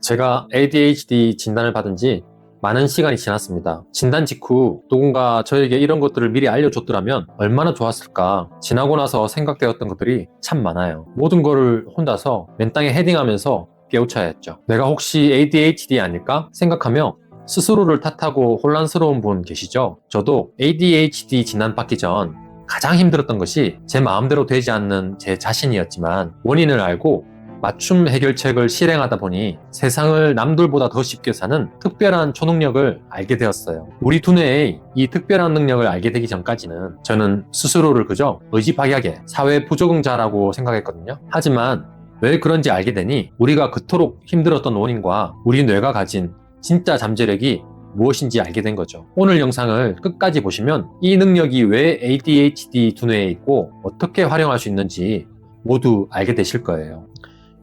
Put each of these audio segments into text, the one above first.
제가 ADHD 진단을 받은 지 많은 시간이 지났습니다. 진단 직후 누군가 저에게 이런 것들을 미리 알려줬더라면 얼마나 좋았을까. 지나고 나서 생각되었던 것들이 참 많아요. 모든 거를 혼자서 맨땅에 헤딩하면서 깨우쳐야 했죠. 내가 혹시 ADHD 아닐까 생각하며 스스로를 탓하고 혼란스러운 분 계시죠? 저도 ADHD 진단 받기 전 가장 힘들었던 것이 제 마음대로 되지 않는 제 자신이었지만, 원인을 알고 맞춤 해결책을 실행하다 보니 세상을 남들보다 더 쉽게 사는 특별한 초능력을 알게 되었어요. 우리 두뇌의 이 특별한 능력을 알게 되기 전까지는 저는 스스로를 그저 의지박약의 사회 부적응자라고 생각했거든요. 하지만 왜 그런지 알게 되니 우리가 그토록 힘들었던 원인과 우리 뇌가 가진 진짜 잠재력이 무엇인지 알게 된 거죠. 오늘 영상을 끝까지 보시면 이 능력이 왜 ADHD 두뇌에 있고 어떻게 활용할 수 있는지 모두 알게 되실 거예요.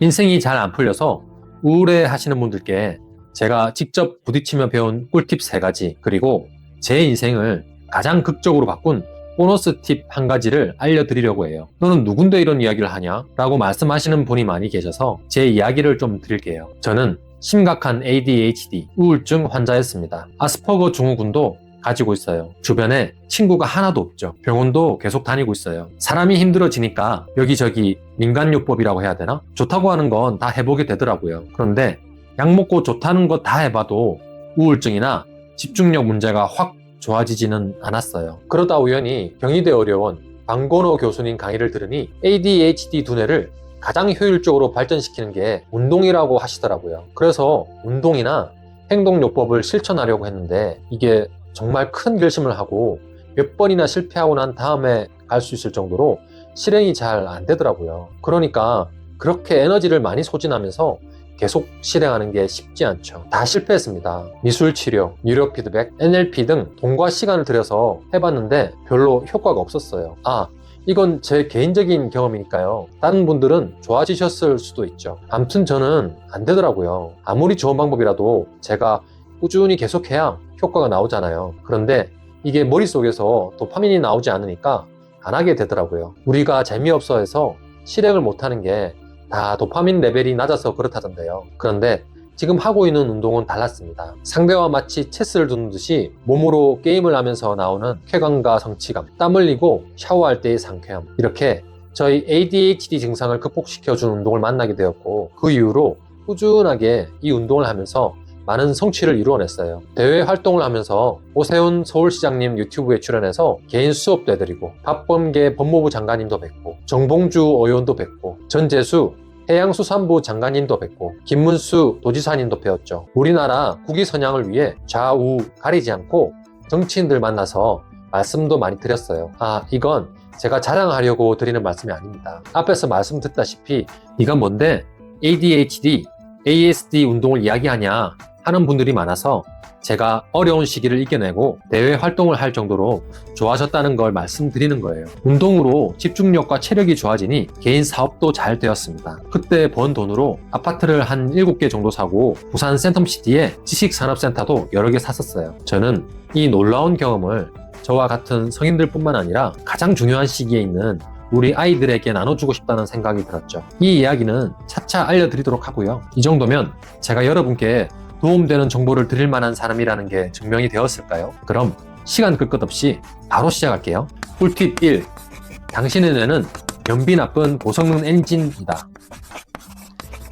인생이 잘 안 풀려서 우울해 하시는 분들께 제가 직접 부딪히며 배운 꿀팁 3가지, 그리고 제 인생을 가장 극적으로 바꾼 보너스 팁 1가지를 알려드리려고 해요. 너는 누군데 이런 이야기를 하냐? 라고 말씀하시는 분이 많이 계셔서 제 이야기를 좀 드릴게요. 저는 심각한 ADHD 우울증 환자였습니다. 아스퍼거 증후군도 가지고 있어요. 주변에 친구가 하나도 없죠. 병원도 계속 다니고 있어요. 사람이 힘들어지니까 여기저기 민간요법이라고 해야 되나? 좋다고 하는 건 다 해보게 되더라고요. 그런데 약 먹고 좋다는 거 다 해봐도 우울증이나 집중력 문제가 확 좋아지지는 않았어요. 그러다 우연히 경희대 의료원 방건호 교수님 강의를 들으니 ADHD 두뇌를 가장 효율적으로 발전시키는 게 운동이라고 하시더라고요. 그래서 운동이나 행동요법을 실천하려고 했는데 이게 정말 큰 결심을 하고 몇 번이나 실패하고 난 다음에 갈 수 있을 정도로 실행이 잘 안 되더라고요. 그러니까 그렇게 에너지를 많이 소진하면서 계속 실행하는 게 쉽지 않죠. 다 실패했습니다. 미술치료, 뉴로 피드백, NLP 등 돈과 시간을 들여서 해봤는데 별로 효과가 없었어요. 이건 제 개인적인 경험이니까요. 다른 분들은 좋아지셨을 수도 있죠. 아무튼 저는 안 되더라고요. 아무리 좋은 방법이라도 제가 꾸준히 계속해야 효과가 나오잖아요. 그런데 이게 머릿속에서 도파민이 나오지 않으니까 안 하게 되더라고요. 우리가 재미없어 해서 실행을 못하는 게 다 도파민 레벨이 낮아서 그렇다던데요. 그런데 지금 하고 있는 운동은 달랐습니다. 상대와 마치 체스를 두는 듯이 몸으로 게임을 하면서 나오는 쾌감과 성취감, 땀 흘리고 샤워할 때의 상쾌함, 이렇게 저희 ADHD 증상을 극복시켜주는 운동을 만나게 되었고, 그 이후로 꾸준하게 이 운동을 하면서 많은 성취를 이루어냈어요. 대외 활동을 하면서 오세훈 서울시장님 유튜브에 출연해서 개인 수업도 해드리고, 박범계 법무부 장관님도 뵙고, 정봉주 의원도 뵙고, 전재수 해양수산부 장관님도 뵙고, 김문수 도지사님도 배웠죠. 우리나라 국위 선양을 위해 좌우 가리지 않고 정치인들 만나서 말씀도 많이 드렸어요. 이건 제가 자랑하려고 드리는 말씀이 아닙니다. 앞에서 말씀 듣다시피 이건 뭔데 ADHD, ASD 운동을 이야기하냐 하는 분들이 많아서 제가 어려운 시기를 이겨내고 대외 활동을 할 정도로 좋아졌다는 걸 말씀드리는 거예요. 운동으로 집중력과 체력이 좋아지니 개인 사업도 잘 되었습니다. 그때 번 돈으로 아파트를 한 7개 정도 사고 부산 센텀시티에 지식산업센터도 여러 개 샀었어요. 저는 이 놀라운 경험을 저와 같은 성인들뿐만 아니라 가장 중요한 시기에 있는 우리 아이들에게 나눠주고 싶다는 생각이 들었죠. 이 이야기는 차차 알려드리도록 하고요. 이 정도면 제가 여러분께 도움되는 정보를 드릴 만한 사람이라는 게 증명이 되었을까요? 그럼 시간 끌 것 없이 바로 시작할게요. 꿀팁 1. 당신의 뇌는 연비 나쁜 고성능 엔진이다.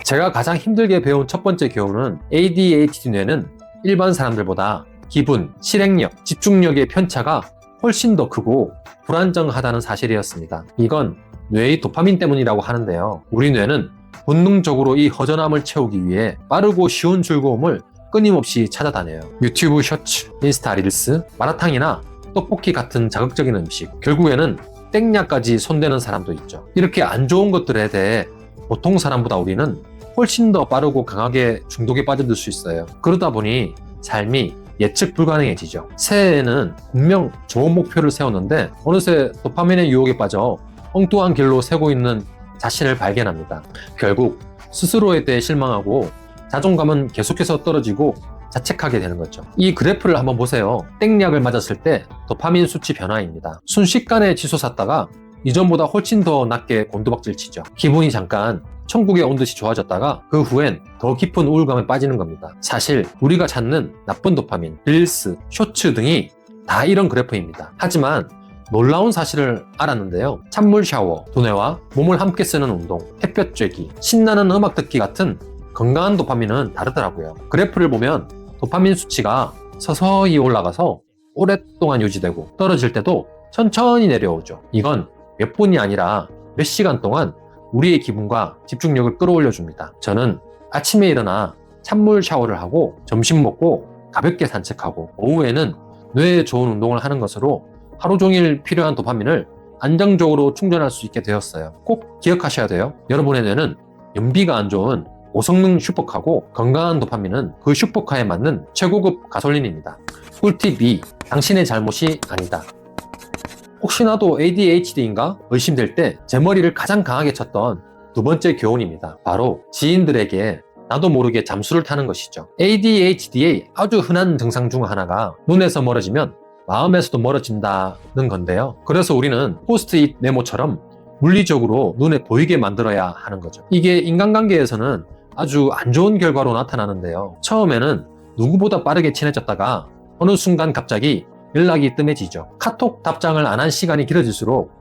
제가 가장 힘들게 배운 첫 번째 교훈은 ADHD 뇌는 일반 사람들보다 기분, 실행력, 집중력의 편차가 훨씬 더 크고 불안정하다는 사실이었습니다. 이건 뇌의 도파민 때문이라고 하는데요. 우리 뇌는 본능적으로 이 허전함을 채우기 위해 빠르고 쉬운 즐거움을 끊임없이 찾아다녀요. 유튜브 쇼츠, 인스타 릴스, 마라탕이나 떡볶이 같은 자극적인 음식, 결국에는 땡약까지 손대는 사람도 있죠. 이렇게 안 좋은 것들에 대해 보통 사람보다 우리는 훨씬 더 빠르고 강하게 중독에 빠져들 수 있어요. 그러다 보니 삶이 예측 불가능해지죠. 새해에는 분명 좋은 목표를 세웠는데 어느새 도파민의 유혹에 빠져 엉뚱한 길로 새고 있는 자신을 발견합니다. 결국 스스로에 대해 실망하고 자존감은 계속해서 떨어지고 자책하게 되는 거죠. 이 그래프를 한번 보세요. 땡약을 맞았을 때 도파민 수치 변화입니다. 순식간에 치솟았다가 이전보다 훨씬 더 낮게 곤두박질 치죠. 기분이 잠깐 천국에 온 듯이 좋아졌다가 그 후엔 더 깊은 우울감에 빠지는 겁니다. 사실 우리가 찾는 나쁜 도파민, 릴스, 쇼츠 등이 다 이런 그래프입니다. 하지만 놀라운 사실을 알았는데요. 찬물 샤워, 두뇌와 몸을 함께 쓰는 운동, 햇볕 쬐기, 신나는 음악 듣기 같은 건강한 도파민은 다르더라고요. 그래프를 보면 도파민 수치가 서서히 올라가서 오랫동안 유지되고 떨어질 때도 천천히 내려오죠. 이건 몇 분이 아니라 몇 시간 동안 우리의 기분과 집중력을 끌어올려 줍니다. 저는 아침에 일어나 찬물 샤워를 하고 점심 먹고 가볍게 산책하고 오후에는 뇌에 좋은 운동을 하는 것으로 하루 종일 필요한 도파민을 안정적으로 충전할 수 있게 되었어요. 꼭 기억하셔야 돼요. 여러분의 뇌는 연비가 안 좋은 고성능 슈퍼카고 건강한 도파민은 그 슈퍼카에 맞는 최고급 가솔린입니다. 꿀팁 2. 당신의 잘못이 아니다. 혹시나도 ADHD인가 의심될 때 제 머리를 가장 강하게 쳤던 두 번째 교훈입니다. 바로 지인들에게 나도 모르게 잠수를 타는 것이죠. ADHD의 아주 흔한 증상 중 하나가 눈에서 멀어지면 마음에서도 멀어진다는 건데요. 그래서 우리는 포스트잇 메모처럼 물리적으로 눈에 보이게 만들어야 하는 거죠. 이게 인간관계에서는 아주 안 좋은 결과로 나타나는데요. 처음에는 누구보다 빠르게 친해졌다가 어느 순간 갑자기 연락이 뜸해지죠. 카톡 답장을 안 한 시간이 길어질수록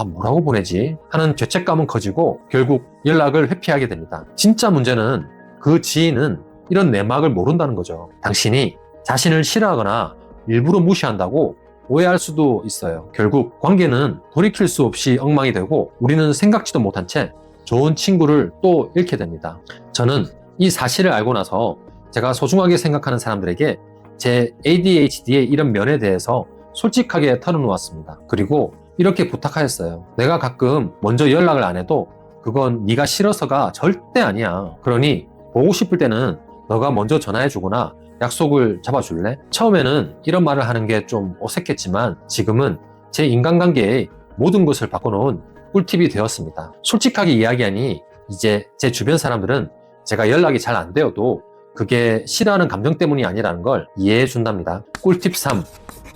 뭐라고 보내지? 하는 죄책감은 커지고 결국 연락을 회피하게 됩니다. 진짜 문제는 그 지인은 이런 내막을 모른다는 거죠. 당신이 자신을 싫어하거나 일부러 무시한다고 오해할 수도 있어요. 결국 관계는 돌이킬 수 없이 엉망이 되고 우리는 생각지도 못한 채 좋은 친구를 또 잃게 됩니다. 저는 이 사실을 알고 나서 제가 소중하게 생각하는 사람들에게 제 ADHD의 이런 면에 대해서 솔직하게 털어놓았습니다. 그리고 이렇게 부탁하였어요. 내가 가끔 먼저 연락을 안 해도 그건 네가 싫어서가 절대 아니야. 그러니 보고 싶을 때는 너가 먼저 전화해주거나 약속을 잡아줄래? 처음에는 이런 말을 하는 게 좀 어색했지만 지금은 제 인간관계의 모든 것을 바꿔놓은 꿀팁이 되었습니다. 솔직하게 이야기하니 이제 제 주변 사람들은 제가 연락이 잘 안 되어도 그게 싫어하는 감정 때문이 아니라는 걸 이해해 준답니다. 꿀팁 3.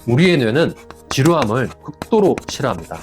우리의 뇌는 지루함을 극도로 싫어합니다.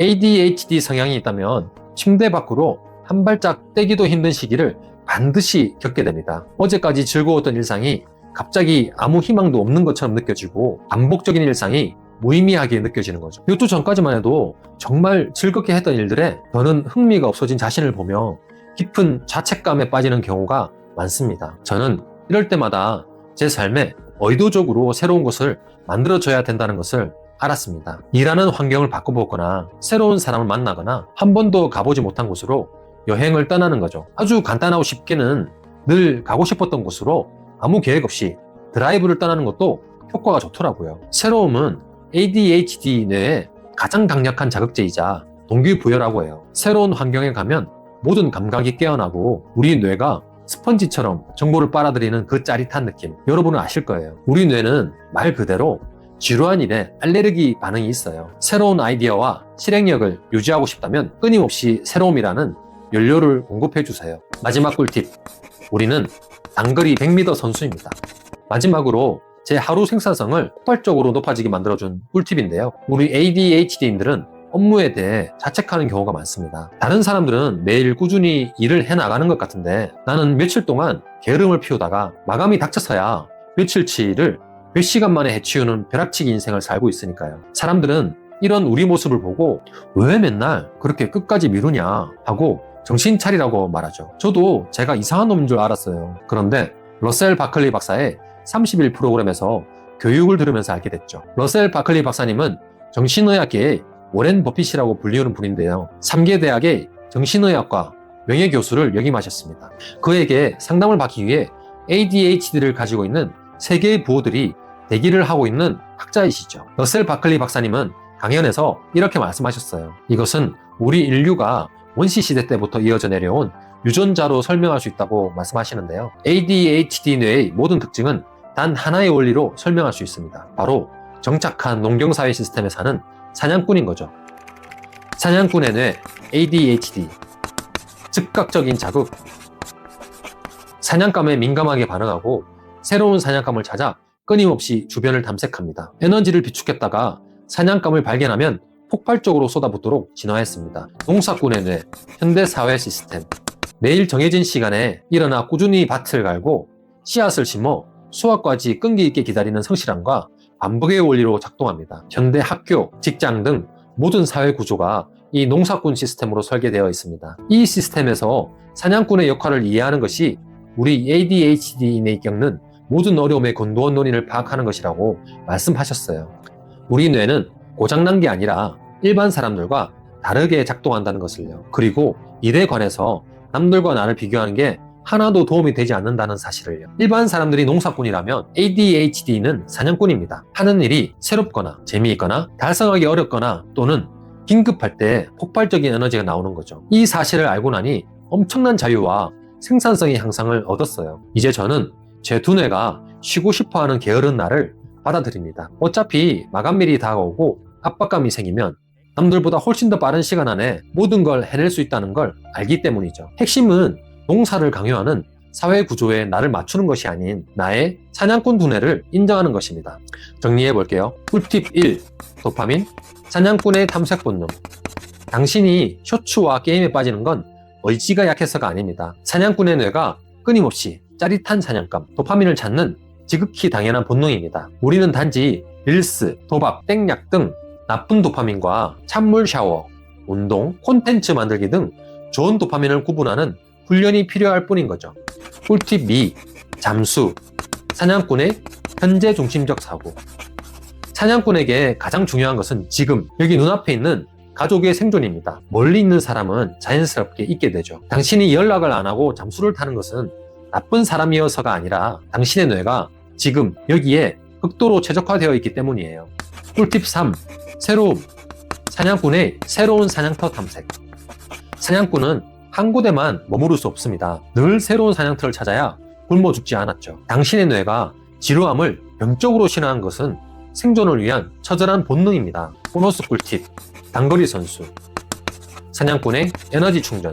ADHD 성향이 있다면 침대 밖으로 한 발짝 떼기도 힘든 시기를 반드시 겪게 됩니다. 어제까지 즐거웠던 일상이 갑자기 아무 희망도 없는 것처럼 느껴지고 반복적인 일상이 무의미하게 느껴지는 거죠. 몇 주 전까지만 해도 정말 즐겁게 했던 일들에 저는 흥미가 없어진 자신을 보며 깊은 자책감에 빠지는 경우가 많습니다. 저는 이럴 때마다 제 삶에 의도적으로 새로운 것을 만들어줘야 된다는 것을 알았습니다. 일하는 환경을 바꿔보거나 새로운 사람을 만나거나 한 번도 가보지 못한 곳으로 여행을 떠나는 거죠. 아주 간단하고 쉽게는 늘 가고 싶었던 곳으로 아무 계획 없이 드라이브를 떠나는 것도 효과가 좋더라고요. 새로움은 ADHD 뇌의 가장 강력한 자극제이자 동기부여라고 해요. 새로운 환경에 가면 모든 감각이 깨어나고 우리 뇌가 스펀지처럼 정보를 빨아들이는 그 짜릿한 느낌, 여러분은 아실 거예요. 우리 뇌는 말 그대로 지루한 일에 알레르기 반응이 있어요. 새로운 아이디어와 실행력을 유지하고 싶다면 끊임없이 새로움이라는 연료를 공급해 주세요. 마지막 꿀팁. 우리는 단거리 100m 선수입니다. 마지막으로 제 하루 생산성을 폭발적으로 높아지게 만들어준 꿀팁인데요. 우리 ADHD인들은 업무에 대해 자책하는 경우가 많습니다. 다른 사람들은 매일 꾸준히 일을 해나가는 것 같은데 나는 며칠 동안 게으름을 피우다가 마감이 닥쳐서야 며칠치를 몇 시간 만에 해치우는 벼락치기 인생을 살고 있으니까요. 사람들은 이런 우리 모습을 보고 왜 맨날 그렇게 끝까지 미루냐 하고 정신 차리라고 말하죠. 저도 제가 이상한 놈인 줄 알았어요. 그런데 러셀 바클리 박사의 30일 프로그램에서 교육을 들으면서 알게 됐죠. 러셀 바클리 박사님은 정신의학계의 워렌 버핏이라고 불리우는 분인데요. 3개 대학의 정신의학과 명예교수를 역임하셨습니다. 그에게 상담을 받기 위해 ADHD를 가지고 있는 3개의 부호들이 대기를 하고 있는 학자이시죠. 러셀 바클리 박사님은 강연에서 이렇게 말씀하셨어요. 이것은 우리 인류가 원시 시대 때부터 이어져 내려온 유전자로 설명할 수 있다고 말씀하시는데요. ADHD 뇌의 모든 특징은 단 하나의 원리로 설명할 수 있습니다. 바로 정착한 농경사회 시스템에 사는 사냥꾼인 거죠. 사냥꾼의 뇌, ADHD, 즉각적인 자극, 사냥감에 민감하게 반응하고 새로운 사냥감을 찾아 끊임없이 주변을 탐색합니다. 에너지를 비축했다가 사냥감을 발견하면 폭발적으로 쏟아붓도록 진화했습니다. 농사꾼의 뇌, 현대 사회 시스템. 매일 정해진 시간에 일어나 꾸준히 밭을 갈고 씨앗을 심어 수확까지 끈기 있게 기다리는 성실함과 반복의 원리로 작동합니다. 현대 학교, 직장 등 모든 사회 구조가 이 농사꾼 시스템으로 설계되어 있습니다. 이 시스템에서 사냥꾼의 역할을 이해하는 것이 우리 ADHD인이 겪는 모든 어려움의 근원 원인을 파악하는 것이라고 말씀하셨어요. 우리 뇌는 고장난 게 아니라 일반 사람들과 다르게 작동한다는 것을요. 그리고 일에 관해서 남들과 나를 비교하는 게 하나도 도움이 되지 않는다는 사실을요. 일반 사람들이 농사꾼이라면 ADHD는 사냥꾼입니다. 하는 일이 새롭거나 재미있거나 달성하기 어렵거나 또는 긴급할 때 폭발적인 에너지가 나오는 거죠. 이 사실을 알고 나니 엄청난 자유와 생산성의 향상을 얻었어요. 이제 저는 제 두뇌가 쉬고 싶어하는 게으른 날을 받아들입니다. 어차피 마감일이 다가오고 압박감이 생기면 남들보다 훨씬 더 빠른 시간 안에 모든 걸 해낼 수 있다는 걸 알기 때문이죠. 핵심은 농사를 강요하는 사회 구조에 나를 맞추는 것이 아닌 나의 사냥꾼 두뇌를 인정하는 것입니다. 정리해 볼게요. 꿀팁 1. 도파민, 사냥꾼의 탐색 본능. 당신이 쇼츠와 게임에 빠지는 건 의지가 약해서가 아닙니다. 사냥꾼의 뇌가 끊임없이 짜릿한 사냥감, 도파민을 찾는 지극히 당연한 본능입니다. 우리는 단지 릴스, 도박, 땡약 등 나쁜 도파민과 찬물 샤워, 운동, 콘텐츠 만들기 등 좋은 도파민을 구분하는 훈련이 필요할 뿐인 거죠. 꿀팁 2. 잠수, 사냥꾼의 현재 중심적 사고. 사냥꾼에게 가장 중요한 것은 지금 여기 눈앞에 있는 가족의 생존입니다. 멀리 있는 사람은 자연스럽게 잊게 되죠. 당신이 연락을 안 하고 잠수를 타는 것은 나쁜 사람이어서가 아니라 당신의 뇌가 지금 여기에 극도로 최적화되어 있기 때문이에요. 꿀팁 3. 새로움, 사냥꾼의 새로운 사냥터 탐색. 사냥꾼은 한 곳에만 머무를 수 없습니다. 늘 새로운 사냥터를 찾아야 굶어 죽지 않았죠. 당신의 뇌가 지루함을 병적으로 싫어하는 것은 생존을 위한 처절한 본능입니다. 보너스 꿀팁, 단거리 선수, 사냥꾼의 에너지 충전.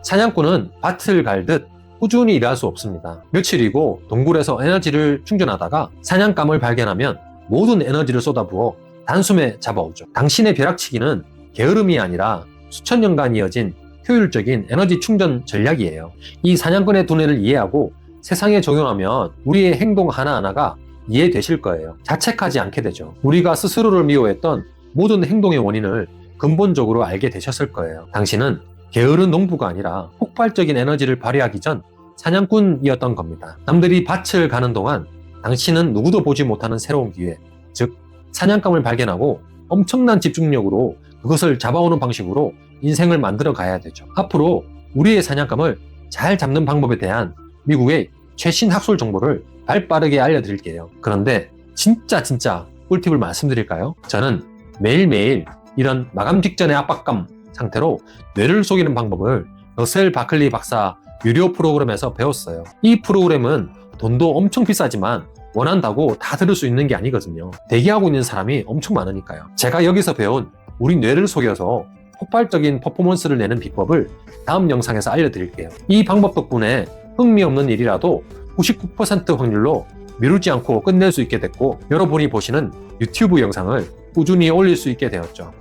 사냥꾼은 밭을 갈듯 꾸준히 일할 수 없습니다. 며칠이고 동굴에서 에너지를 충전하다가 사냥감을 발견하면 모든 에너지를 쏟아부어 단숨에 잡아오죠. 당신의 벼락치기는 게으름이 아니라 수천 년간 이어진 효율적인 에너지 충전 전략이에요. 이 사냥꾼의 두뇌를 이해하고 세상에 적용하면 우리의 행동 하나하나가 이해되실 거예요. 자책하지 않게 되죠. 우리가 스스로를 미워했던 모든 행동의 원인을 근본적으로 알게 되셨을 거예요. 당신은 게으른 농부가 아니라 폭발적인 에너지를 발휘하기 전 사냥꾼이었던 겁니다. 남들이 밭을 가는 동안 당신은 누구도 보지 못하는 새로운 기회, 즉 사냥감을 발견하고 엄청난 집중력으로 그것을 잡아오는 방식으로 인생을 만들어 가야 되죠. 앞으로 우리의 사냥감을 잘 잡는 방법에 대한 미국의 최신 학술 정보를 발빠르게 알려드릴게요. 그런데 진짜 꿀팁을 말씀드릴까요? 저는 매일매일 이런 마감 직전의 압박감 상태로 뇌를 속이는 방법을 러셀 바클리 박사 유료 프로그램에서 배웠어요. 이 프로그램은 돈도 엄청 비싸지만 원한다고 다 들을 수 있는 게 아니거든요. 대기하고 있는 사람이 엄청 많으니까요. 제가 여기서 배운 우리 뇌를 속여서 폭발적인 퍼포먼스를 내는 비법을 다음 영상에서 알려드릴게요. 이 방법 덕분에 흥미없는 일이라도 99% 확률로 미루지 않고 끝낼 수 있게 됐고 여러분이 보시는 유튜브 영상을 꾸준히 올릴 수 있게 되었죠.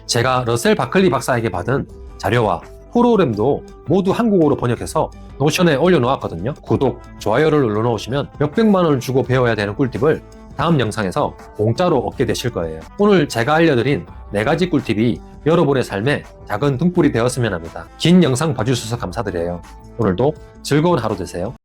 제가 러셀 바클리 박사에게 받은 자료와 프로그램도 모두 한국어로 번역해서 노션에 올려놓았거든요. 구독, 좋아요를 눌러놓으시면 몇백만 원을 주고 배워야 되는 꿀팁을 다음 영상에서 공짜로 얻게 되실 거예요. 오늘 제가 알려드린 4가지 꿀팁이 여러분의 삶에 작은 등불이 되었으면 합니다. 긴 영상 봐주셔서 감사드려요. 오늘도 즐거운 하루 되세요.